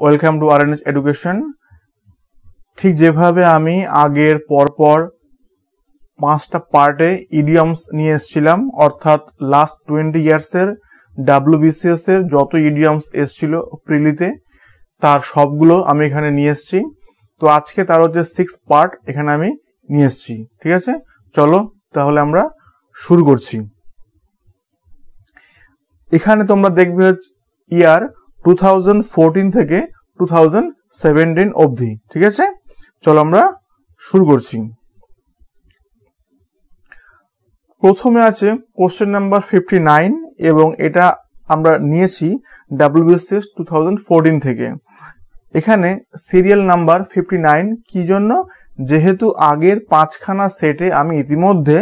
Welcome to RNase education. ঠিক যেভাবে আমি আগের পরপর 5টা পার্টে ইডিয়মস নিয়ে এসেছিলাম, অর্থাৎ লাস্ট 20 ইয়ার্সের WBCS এর যত ইডিয়মস এসেছিল প্রিলিতে তার সবগুলো আমি এখানে নিয়ে এসেছি। তো আজকে তার হচ্ছে 6 পার্ট এখানে আমি নিয়ে এসেছি। ঠিক আছে, চলো তাহলে আমরা শুরু করছি। এখানে তোমরা দেখবে ইয়ার 2014 থেকে 2017 অবধি। ঠিক আছে, চলো আমরা শুরু করছি। প্রথমে আছে কোশ্চেন নাম্বার 59 এবং এটা আমরা নিয়েছি WBCS 2014 থেকে। এখানে সিরিয়াল নাম্বার 59 কি জন্য? যেহেতু আগের 5খানা সেটে আমি ইতিমধ্যে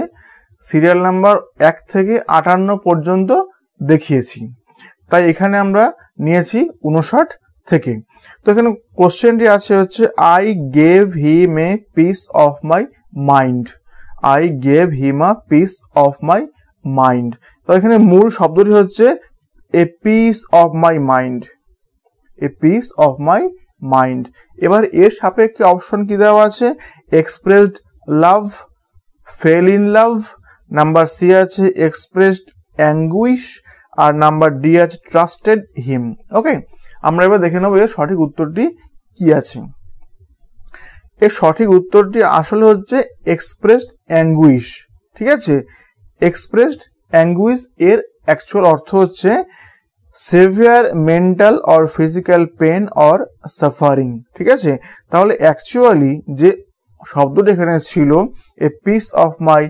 সিরিয়াল নাম্বার 1 থেকে 58 পর্যন্ত দেখিয়েছি, তাই এখানে আমরা নিয়েছি 59 থেকে। তো এখানে কোশ্চেনটি আছে হচ্ছে I gave him a piece of my mind. I gave him a piece of my mind. তো এখানে মূল শব্দটি হচ্ছে a piece of my mind, a piece of my mind. এবার এর সাপেক্ষে অপশন কি দেওয়া আছে? Expressed love, fell in love, number c আছে এক্সপ্রেসড অ্যাঙ্গুইশ, আর নাম্বার ডি আছে ট্রাস্টেড হিম। ওকে, আমরা এবার দেখে নেবো এর সঠিক উত্তরটি কি আছে। এর সঠিক উত্তরটি আসলে হচ্ছে এক্সপ্রেসড অ্যাঙ্গুইশ। ঠিক আছে, এক্সপ্রেসড অ্যাঙ্গুইশ এর অ্যাকচুয়াল অর্থ হচ্ছে severe mental or physical pain or suffering. ঠিক আছে, তাহলে অ্যাকচুয়ালি যে শব্দটি এখানে ছিল a piece of my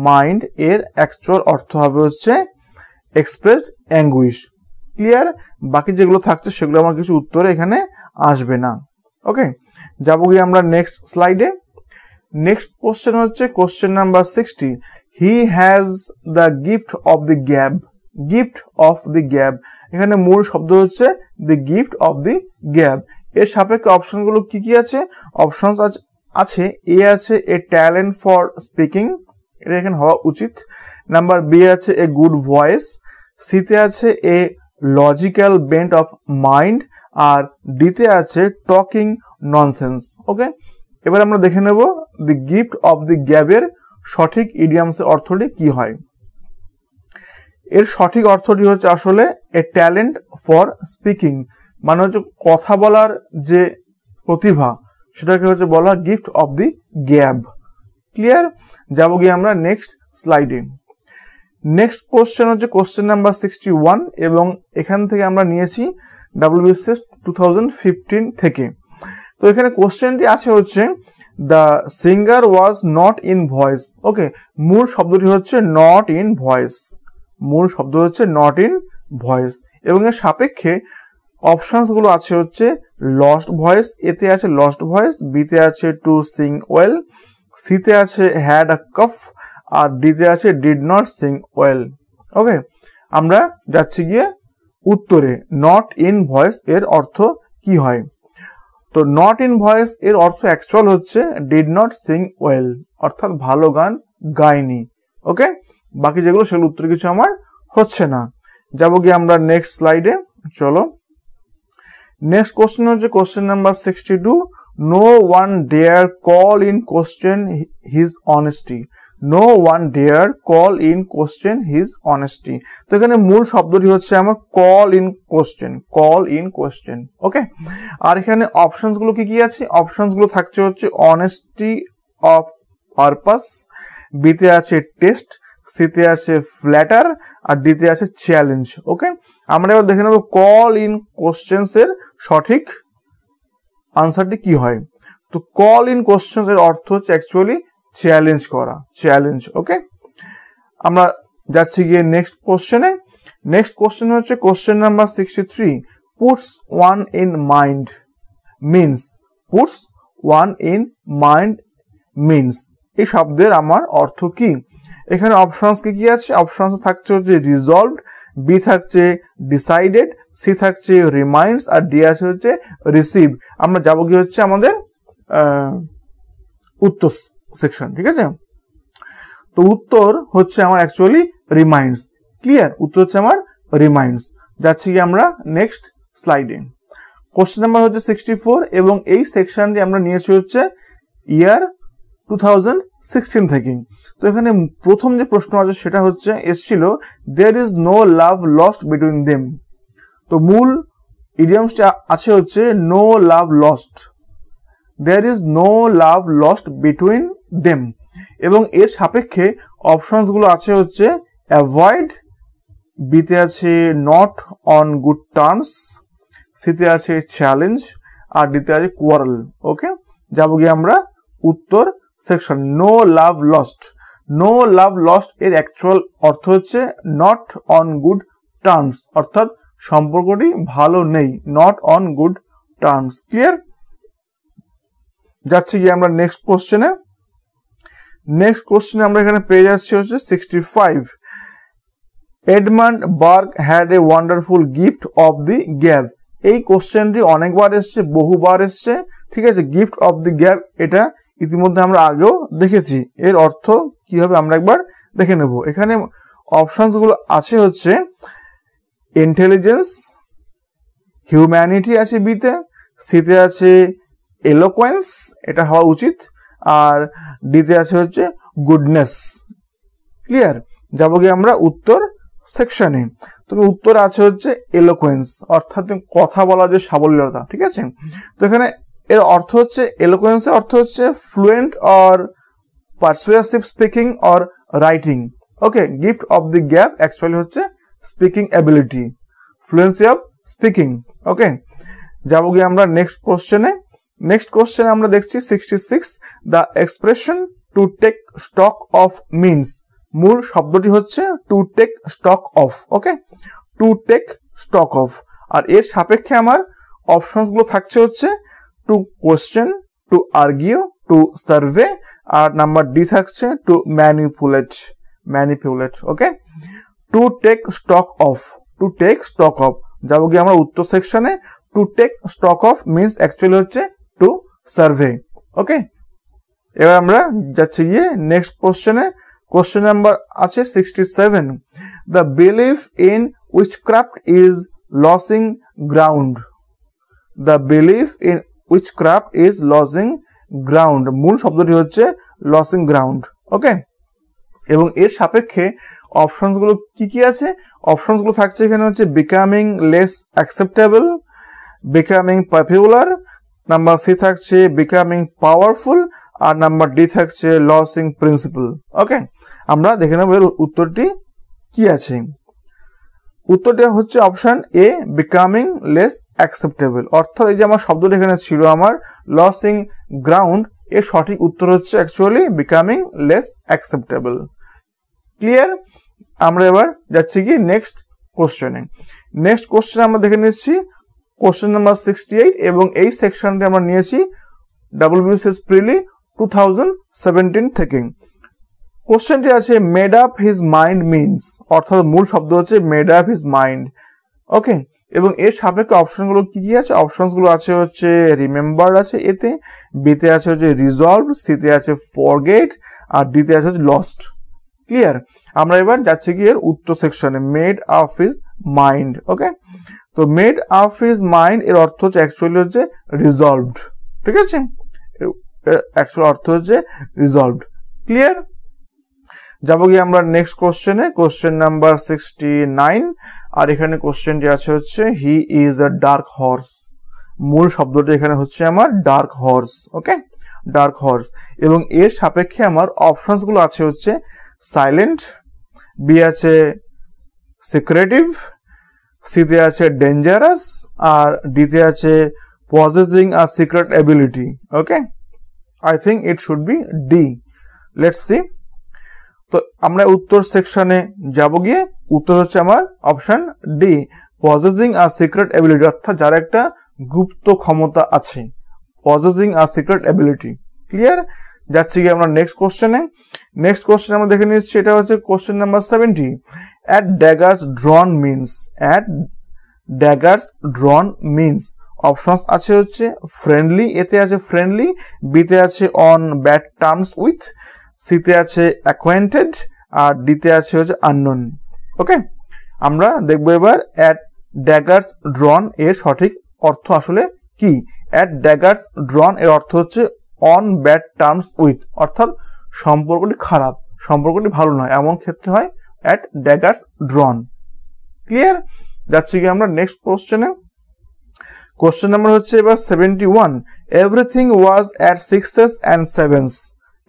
mind, এর অ্যাকচুয়াল অর্থ হবে হচ্ছে এক্সপ্রেসড অ্যাঙ্গুইশ। ক্লিয়ার? বাকি যেগুলো থাকছে সেগুলো আমার কিছু উত্তরে এখানে আসবে না। ওকে, যাবো গিয়ে আমরা নেক্সট স্লাইডে। নেক্সট কোশ্চেন হচ্ছে question number 60। He has the gift of the gab. Gift of the gab, এখানে মূল শব্দ হচ্ছে the gift of the gab. এর সাপেক্ষে অপশনগুলো কি কি আছে? অপশন আছে এ আছে এ ট্যালেন্ট ফর স্পিকিং, এটা এখানে হওয়া উচিত। নাম্বার বি আছে এ গুড ভয়েস, সিতে আছে এ লজিক্যাল বেন্ট অফ মাইন্ড, আর ডিতে আছে টকিং ননসেন্স। ওকে, এবার আমরা দেখে নেব দি গিফট অফ দি গ্যাবের সঠিক ইডিয়ামসের অর্থটি কি হয়। এর সঠিক অর্থটি হচ্ছে আসলে এ ট্যালেন্ট ফর স্পিকিং, মানে হচ্ছে কথা বলার যে প্রতিভা সেটাকে হচ্ছে বলা gift of the gab. Clear? যাবো গিয়ে আমরা নেক্সট স্লাইডে। নেক্সট কোশ্চেন হচ্ছে কোশ্চেন নাম্বার 61 এবং এখান থেকে আমরা নিয়েছি WBCS 2015 থেকে। তো এখানে কোশ্চেনটি আছে হচ্ছে the singer was not in voice. Okay, মূল শব্দটি হচ্ছে নট ইন ভয়েস, মূল শব্দ হচ্ছে নট ইন ভয়েস এবং এর সাপেক্ষে অপশনস গুলো আছে হচ্ছে লস্ট ভয়েস, এতে আছে লস্ট ভয়েস, বিতে আছে টু সিং ওয়েল, সিতে আছে হ্যাড আ কফ, আর ডিতে আছে ডিড নট সিং ওয়েল। ওকে, আমরা যাচ্ছি গিয়ে উত্তরে। নট ইন ভয়েস এর অর্থ কি হয়? তো নট ইন ভয়েস এর অর্থ অ্যাকচুয়াল হচ্ছে ডিড নট সিং ওয়েল, অর্থাৎ ভালো গান গায়নি। ওকে, বাকি যেগুলো সেগুলো উত্তর কিছু আমার হচ্ছে না। যাবো গিয়ে আমরা নেক্সট স্লাইডে। চলো, নেক্সট কোশ্চেন হচ্ছে question number 62। No one dare call in question his honesty. No one dare call in question his honesty. তো এখানে মূল শব্দটি হচ্ছে আমার call in question, call in question. Okay, আর এখানে অপশনস গুলো কি কি আছে? অপশনস গুলো থাকছে হচ্ছে অনেস্টি অফ পারপাস, বিতে আছে টেস্ট, সিতে আছে ফ্ল্যাটার, আর ডিতে আছে চ্যালেঞ্জ। ওকে, আমরা এবার দেখে নেব কল ইন কোশ্চেন্স এর সঠিক আনসারটি কি হয়। তো কল ইন কোশ্চেন্স এর অর্থ হচ্ছে অ্যাকচুয়ালি চ্যালেঞ্জ করা, চ্যালেঞ্জ। ওকে, আমরা যাচ্ছি গিয়ে নেক্সট কোশ্চেনে। নেক্সট কোশ্চেন হচ্ছে question number 63। Puts one in mind means, puts one in mind means, এই শব্দের আমার অর্থ কি? এখানে অপশনস কি কি আছে? অপশনস থাকছে হচ্ছে রিজলভড, বি থাকছে ডিসাইডেড, সি থাকছে রিমাইন্ডস, আর ডি আছে হচ্ছে রিসিভ। আমরা যাবো কি হচ্ছে আমাদের উত্তর সেকশন। ঠিক আছে, তো উত্তর হচ্ছে আমার অ্যাকচুয়ালি রিমাইন্ডস। ক্লিয়ার? উত্তর হচ্ছে আমার রিমাইন্ডস। যাচ্ছি কি আমরা নেক্সট স্লাইডে। কোশ্চেন নাম্বার হচ্ছে 64 এবং এই সেকশনটি আমরা নিয়েছি হচ্ছে ইয়ার 2016 থেকে। তো এখানে প্রথম যে প্রশ্ন আছে সেটা হচ্ছে এসছিল there is no love lost between them. তো মূল ইডিয়ামসটা আছে হচ্ছে no love lost, there is no love lost between them, এবং এর সাপেক্ষে অপশনসগুলো আছে হচ্ছে অ্যাভয়েড, বিতে আছে নট অন গুড টার্মস, সিতে আছে চ্যালেঞ্জ, আর ডিতে আছে কোয়ারেল। ওকে, যাবো গিয়ে আমরা উত্তর section. No love lost, no love lost এর অ্যাকচুয়াল অর্থ হচ্ছে নট অন গুড টার্মস, অর্থাৎ সম্পর্কটি ভালো নেই, not on good terms. Clear? যাচ্ছি গিয়ে আমরা নেক্সট কোশ্চেনে। নেক্সট কোশ্চেনে আমরা এখানে পেয়ে যাচ্ছি হচ্ছে 65। Edmund Burke had a wonderful gift of the gab. এই কোশ্চেনটি অনেকবার এসছে, বহুবার এসছে, ঠিক আছে। গিফট অফ দি গ্যাব এটা ইতিমধ্যে আমরা আগেও দেখেছি, এর অর্থ কি হবে আমরা একবার দেখে নেব। এখানে অপশনস গুলো আছে হচ্ছে ইন্টেলিজেন্স, হিউম্যানিটি আছে বিতে, সিতে আছে এলোকোয়েন্স, এটা হওয়া উচিত, আর ডিতে আছে হচ্ছে গুডনেস। ক্লিয়ার? যাবো গিয়ে আমরা উত্তর সেকশনে। তবে উত্তর আছে হচ্ছে এলোকোয়েন্স, অর্থাৎ কথা বলা যে সাবল্যতা, ঠিক আছে। তো এখানে এর অর্থ হচ্ছে এলোকোয়েন্সের অর্থ হচ্ছে fluent or persuasive speaking or writing. Okay, gift of the gab actually হচ্ছে speaking ability, fluency of speaking. Okay, যাবো গিয়ে আমরা নেক্সট কোশ্চেনে। নেক্সট কোশ্চেনে আমরা দেখছি 66। The expression to take stock of means, মূল শব্দটি হচ্ছে to take stock of. Okay, to take stock of, আর এর সাপেক্ষে আমার অপশনস গুলো থাকছে হচ্ছে to question, to argue, to survey, আর নাম্বার ডি থাকছে to manipulate, manipulate. Okay, to take stock of, to take stock of, যাবো গিয়ে আমরা উত্তর সেকশনে। To take stock of means actually হচ্ছে টু সার্ভে। ওকে, এবার আমরা যাচ্ছি গিয়ে নেক্সট কোশ্চেনে। কোশ্চেন নাম্বার আছে 67। The belief in witchcraft is losing ground, the belief in witchcraft is losing ground, মূল শব্দটি হচ্ছে লসিং গ্রাউন্ড। ওকে, এবং এর সাপেক্ষে অপশনস গুলো কি কি আছে? অপশনস গুলো থাকছে এখানে হচ্ছে becoming less acceptable, becoming popular, number c থাকছে বিকামিং পাওয়ারফুল, আর নাম্বার ডি থাকছে লসিং প্রিন্সিপাল। ওকে, আমরা দেখে নেব এর উত্তরটি কি আছে। উত্তরটা হচ্ছে option a, becoming less acceptable, অর্থাৎ এই যে আমার শব্দটা এখানে ছিল আমার লসিং গ্রাউন্ড, এর সঠিক উত্তর হচ্ছে actually becoming less acceptable. Clear? আমরা এবার যাচ্ছি কি নেক্সট কোশ্চেনে। নেক্সট কোশ্চেন আমরা দেখে নিচ্ছি কোশ্চেন নাম্বার 68, এবং এই সেকশনটি আমরা নিয়েছি WBCS প্রিলি 2017 থেকে। কোশ্চেনটি আছে made up his mind means, অর্থাৎ মূল শব্দ হচ্ছে মেড আপ হিজ মাইন্ড। ওকে, এবং এর সাপেক্ষে অপশনগুলো কি কি আছে? অপশনসগুলো আছে হচ্ছে রিমেম্বার আছে এতে, বিতে আছে হচ্ছে রিজলভ, সিতে আছে ফরগেট, আর ডিতে আছে হচ্ছে লস্ট। ক্লিয়ার? আমরা এবার যাচ্ছি কি এর উত্তর সেকশনে। Made up his mind. Okay, তো মেড আপ হিজ মাইন্ড এর অর্থ হচ্ছে অ্যাকচুয়ালি হচ্ছে রিজলভড, ঠিক আছে। অ্যাকচুয়াল অর্থ হচ্ছে রিজলভড। ক্লিয়ার? যাবো গিয়ে আমরা নেক্সট কোশ্চেনে। কোশ্চেন নাম্বার 69, আর এখানে কোশ্চেনটি আছে হচ্ছে he is a dark horse, মূল শব্দটি এখানে হচ্ছে আমার ডার্ক হর্স। ওকে, ডার্ক হর্স, এবং এর সাপেক্ষে আমার অপশনস গুলো আছে হচ্ছে সাইলেন্ট, বি আছে সিক্রেটিভ, সিতে আছে ডেঞ্জারাস, আর ডিতে আছে possessing a secret ability. Okay, I think it should be D. Let's see. তো আমরা উত্তর সেকশনে যাব গিয়ে উত্তর হচ্ছে আমার অপশন ডি, পজেসিং আ সিক্রেট এবিলিটি, অর্থাৎ যার একটা গুপ্ত ক্ষমতা আছে, পজেসিং আ সিক্রেট এবিলিটি। ক্লিয়ার? যাচ্ছি গিয়ে আমরা নেক্সট কোশ্চেনে। নেক্সট কোশ্চেন আমরা দেখে নিচ্ছি, এটা হচ্ছে question number 70। At daggers ড্রন means, at daggers ড্রন means, options আছে হচ্ছে ফ্রেন্ডলি, এতে আছে ফ্রেন্ডলি, বিতে আছে অন ব্যাড টার্মস উইথ, সিতে আছে অ্যাকোয়েন্টেড, আর ডিতে আছে হচ্ছে আননোন। ওকে, আমরা দেখবো এবার অ্যাট ড্যাগার্স ড্রন এর সঠিক অর্থ আসলে কি? অ্যাট ড্যাগার্স ড্রন এর অর্থ হচ্ছে অন ব্যাড টার্মস উইথ, অর্থাৎ সম্পর্কটি খারাপ, সম্পর্কটি ভালো নয়, এমন ক্ষেত্রে হয় অ্যাট ড্যাগার্স ড্রন। ক্লিয়ার? যাচ্ছি কি আমরা নেক্সট কোশ্চেনে। কোশ্চেন নাম্বার হচ্ছে এবার 71। Everything was at sixes and sevens.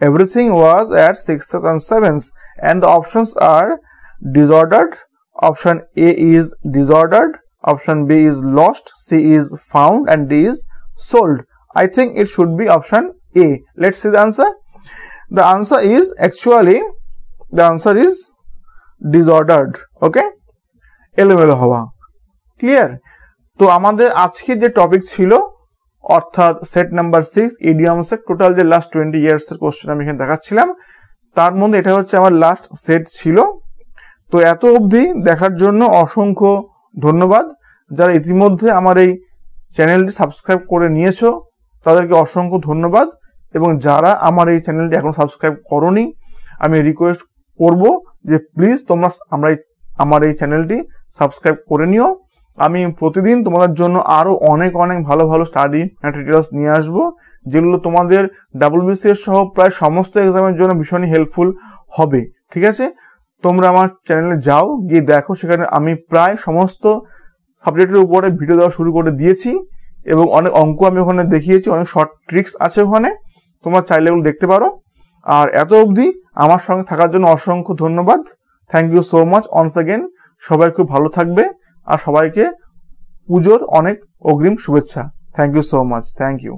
Everything was at sixes and sevens and the options are disordered, option A is disordered, option B is lost, C is found and D is sold. I think it should be option A. Let's see the answer. The answer is actually disordered. Okay, এলোমেলো হওয়া। Clear? তো আমাদের আজকে যে topic ছিল অর্থাৎ set number 6 ইডিয়মসের total যে last 20 years এর কোশ্চেন আমি এখানে দেখাচ্ছিলাম, তার মধ্যে এটা হচ্ছে আমার লাস্ট সেট ছিল। তো এত অবধি দেখার জন্য অসংখ্য ধন্যবাদ। যারা ইতিমধ্যে আমার এই চ্যানেলটি সাবস্ক্রাইব করে নিয়েছো তাদেরকে অসংখ্য ধন্যবাদ, এবং যারা আমার এই চ্যানেলটি এখন সাবস্ক্রাইব করোনি আমি রিকোয়েস্ট করব যে প্লিজ তোমরা আমার এই চ্যানেলটি সাবস্ক্রাইব করে নিও। আমি প্রতিদিন তোমাদের জন্য আরো অনেক ভালো ভালো স্টাডি ম্যাটেরিয়ালস নিয়ে আসবো, যেগুলো তোমাদের WBCS সহ প্রায় সমস্ত এক্সামের জন্য ভীষণই হেল্পফুল হবে। ঠিক আছে, তোমরা আমার চ্যানেলে যাও, গিয়ে দেখো, সেখানে আমি প্রায় সমস্ত সাবজেক্টের উপরে ভিডিও দেওয়া শুরু করে দিয়েছি, এবং অনেক অঙ্ক আমি ওখানে দেখিয়েছি, অনেক শর্ট ট্রিক্স আছে ওখানে, তোমরা চাইলে এগুলো দেখতে পারো। আর এত অবধি আমার সঙ্গে থাকার জন্য অসংখ্য ধন্যবাদ। Thank you so much once again. সবাই খুব ভালো থাকবে, আর সবাইকে পুজোর অনেক অগ্রিম শুভেচ্ছা। Thank you so much. Thank you.